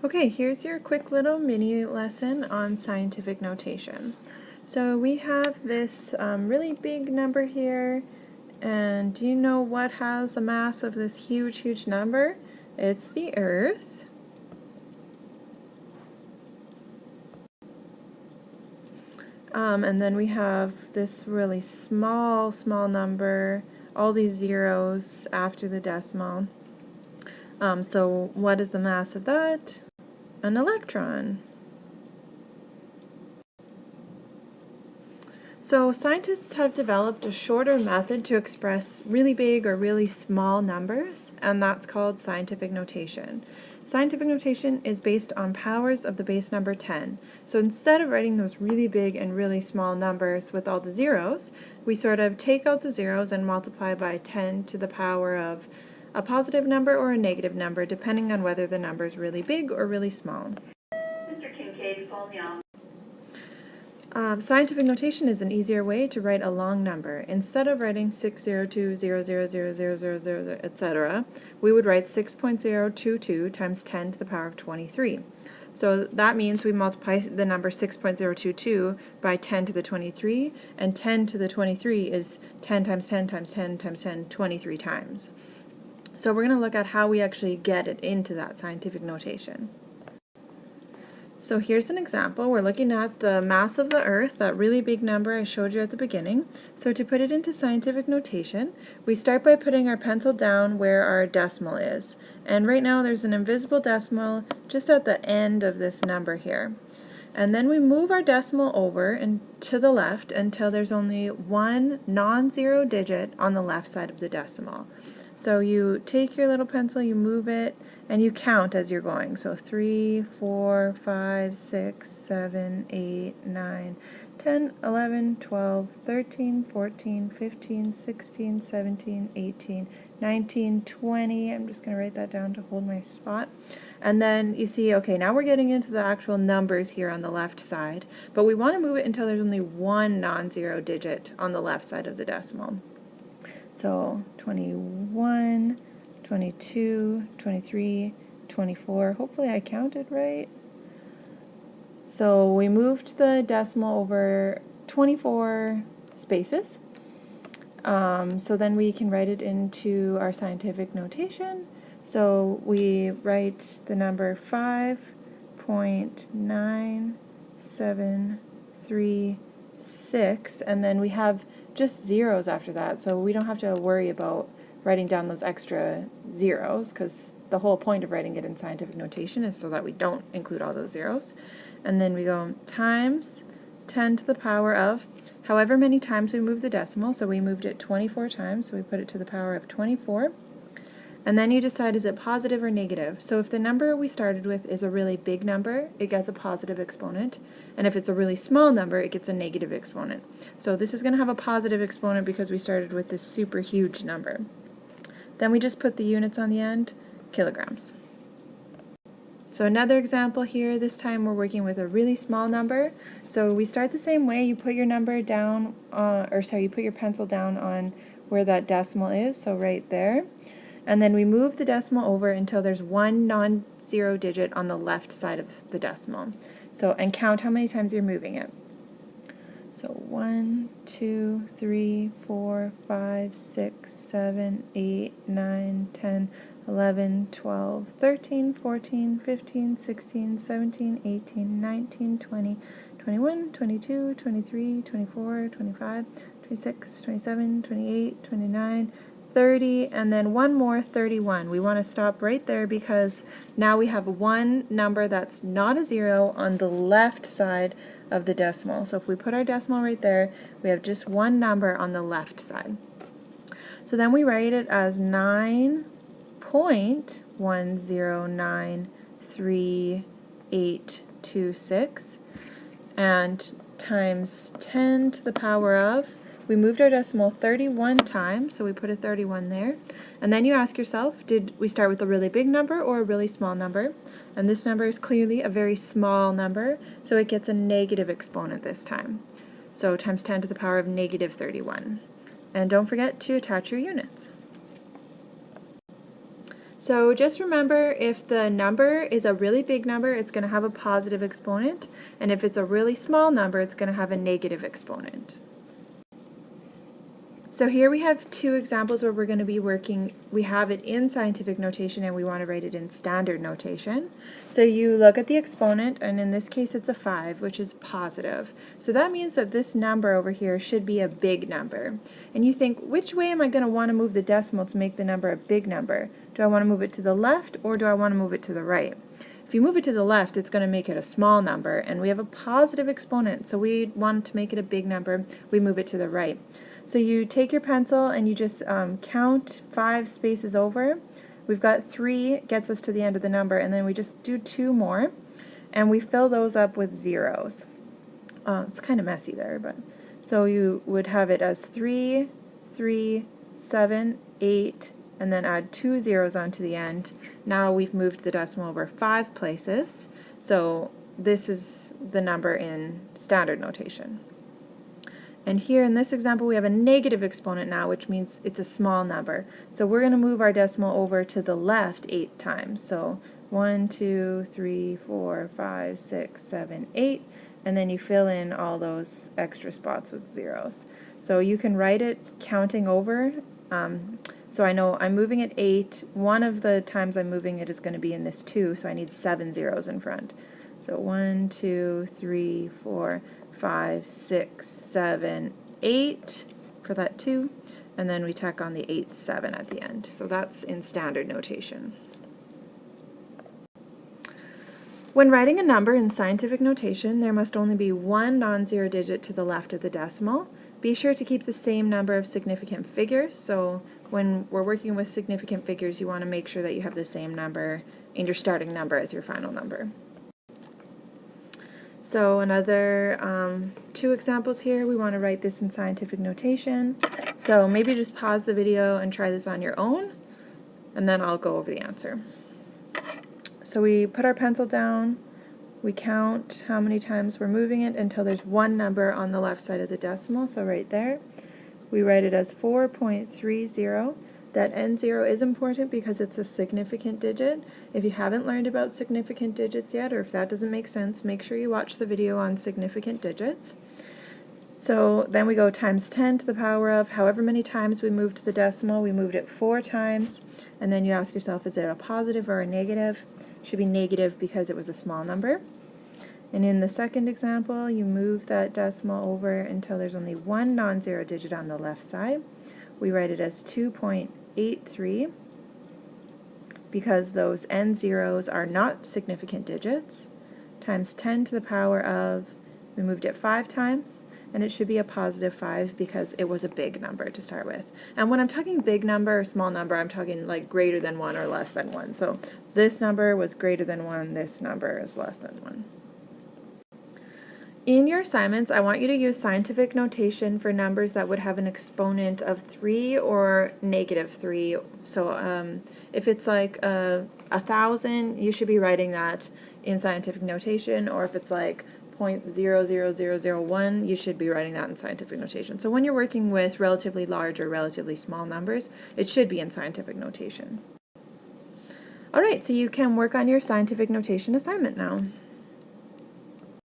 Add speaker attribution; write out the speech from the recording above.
Speaker 1: Okay, here's your quick little mini lesson on scientific notation. So we have this really big number here, and do you know what has a mass of this huge, huge number? It's the Earth. And then we have this really small, small number, all these zeros after the decimal. So what is the mass of that? An electron. So scientists have developed a shorter method to express really big or really small numbers, and that's called scientific notation. Scientific notation is based on powers of the base number 10. So instead of writing those really big and really small numbers with all the zeros, we sort of take out the zeros and multiply by 10 to the power of a positive number or a negative number, depending on whether the number is really big or really small.
Speaker 2: Mr. Kincaid, phone me on.
Speaker 1: Scientific notation is an easier way to write a long number. Instead of writing 602000000, etc., we would write 6.022 times 10 to the power of 23. So that means we multiply the number 6.022 by 10 to the 23, and 10 to the 23 is 10 times 10 times 10 times 10, 23 times. So we're going to look at how we actually get it into that scientific notation. So here's an example. We're looking at the mass of the Earth, that really big number I showed you at the beginning. So to put it into scientific notation, we start by putting our pencil down where our decimal is. And right now there's an invisible decimal just at the end of this number here. And then we move our decimal over and to the left until there's only one non-zero digit on the left side of the decimal. So you take your little pencil, you move it, and you count as you're going. So 3, 4, 5, 6, 7, 8, 9, 10, 11, 12, 13, 14, 15, 16, 17, 18, 19, 20. I'm just going to write that down to hold my spot. And then you see, okay, now we're getting into the actual numbers here on the left side, but we want to move it until there's only one non-zero digit on the left side of the decimal. So 21, 22, 23, 24. Hopefully I counted right. So we moved the decimal over 24 spaces. So then we can write it into our scientific notation. So we write the number 5.97336, and then we have just zeros after that, so we don't have to worry about writing down those extra zeros, because the whole point of writing it in scientific notation is so that we don't include all those zeros. And then we go times 10 to the power of however many times we move the decimal, so we moved it 24 times, so we put it to the power of 24. And then you decide, is it positive or negative? So if the number we started with is a really big number, it gets a positive exponent. And if it's a really small number, it gets a negative exponent. So this is going to have a positive exponent because we started with this super huge number. Then we just put the units on the end, kilograms. So another example here, this time we're working with a really small number. So we start the same way. You put your number down, you put your pencil down on where that decimal is, so right there. And then we move the decimal over until there's one non-zero digit on the left side of the decimal. So, and count how many times you're moving it. So 1, 2, 3, 4, 5, 6, 7, 8, 9, 10, 11, 12, 13, 14, 15, 16, 17, 18, 19, 20, 21, 22, 23, 24, 25, 26, 27, 28, 29, 30, and then one more, 31. We want to stop right there because now we have one number that's not a zero on the left side of the decimal. So if we put our decimal right there, we have just one number on the left side. So then we write it as 9.109386 and times 10 to the power of, we moved our decimal 31 times, so we put a 31 there. And then you ask yourself, did we start with a really big number or a really small number? And this number is clearly a very small number, so it gets a negative exponent this time. So times 10 to the power of negative 31. And don't forget to attach your units. So just remember, if the number is a really big number, it's going to have a positive exponent, and if it's a really small number, it's going to have a negative exponent. So here we have two examples where we're going to be working, we have it in scientific notation and we want to write it in standard notation. So you look at the exponent, and in this case it's a 5, which is positive. So that means that this number over here should be a big number. And you think, which way am I going to want to move the decimal to make the number a big number? Do I want to move it to the left, or do I want to move it to the right? If you move it to the left, it's going to make it a small number, and we have a positive exponent, so we want to make it a big number. We move it to the right. So you take your pencil and you just count 5 spaces over. We've got 3, gets us to the end of the number, and then we just do 2 more, and we fill those up with zeros. It's kind of messy there, but so you would have it as 3, 3, 7, 8, and then add 2 zeros onto the end. Now we've moved the decimal over 5 places, so this is the number in standard notation. And here in this example we have a negative exponent now, which means it's a small number. So we're going to move our decimal over to the left 8 times. So 1, 2, 3, 4, 5, 6, 7, 8, and then you fill in all those extra spots with zeros. So you can write it counting over. So I know I'm moving it 8. One of the times I'm moving it is going to be in this 2, so I need 7 zeros in front. So 1, 2, 3, 4, 5, 6, 7, 8 for that 2, and then we tack on the 8, 7 at the end. So that's in standard notation. When writing a number in scientific notation, there must only be one non-zero digit to the left of the decimal. Be sure to keep the same number of significant figures. So when we're working with significant figures, you want to make sure that you have the same number in your starting number as your final number. So another 2 examples here. We want to write this in scientific notation. So maybe just pause the video and try this on your own, and then I'll go over the answer. So we put our pencil down, we count how many times we're moving it until there's one number on the left side of the decimal, so right there. We write it as 4.30. That N0 is important because it's a significant digit. If you haven't learned about significant digits yet, or if that doesn't make sense, make sure you watch the video on significant digits. So then we go times 10 to the power of however many times we moved the decimal. We moved it 4 times, and then you ask yourself, is it a positive or a negative? It should be negative because it was a small number. And in the second example, you move that decimal over until there's only one non-zero digit on the left side. We write it as 2.83 because those N zeros are not significant digits, times 10 to the power of, we moved it 5 times, and it should be a positive 5 because it was a big number to start with. And when I'm talking big number or small number, I'm talking like greater than 1 or less than 1. So this number was greater than 1, this number is less than 1. In your assignments, I want you to use scientific notation for numbers that would have an exponent of 3 or negative 3. So if it's like 1,000, you should be writing that in scientific notation, or if it's like 0.00001, you should be writing that in scientific notation. So when you're working with relatively large or relatively small numbers, it should be in scientific notation. Alright, so you can work on your scientific notation assignment now.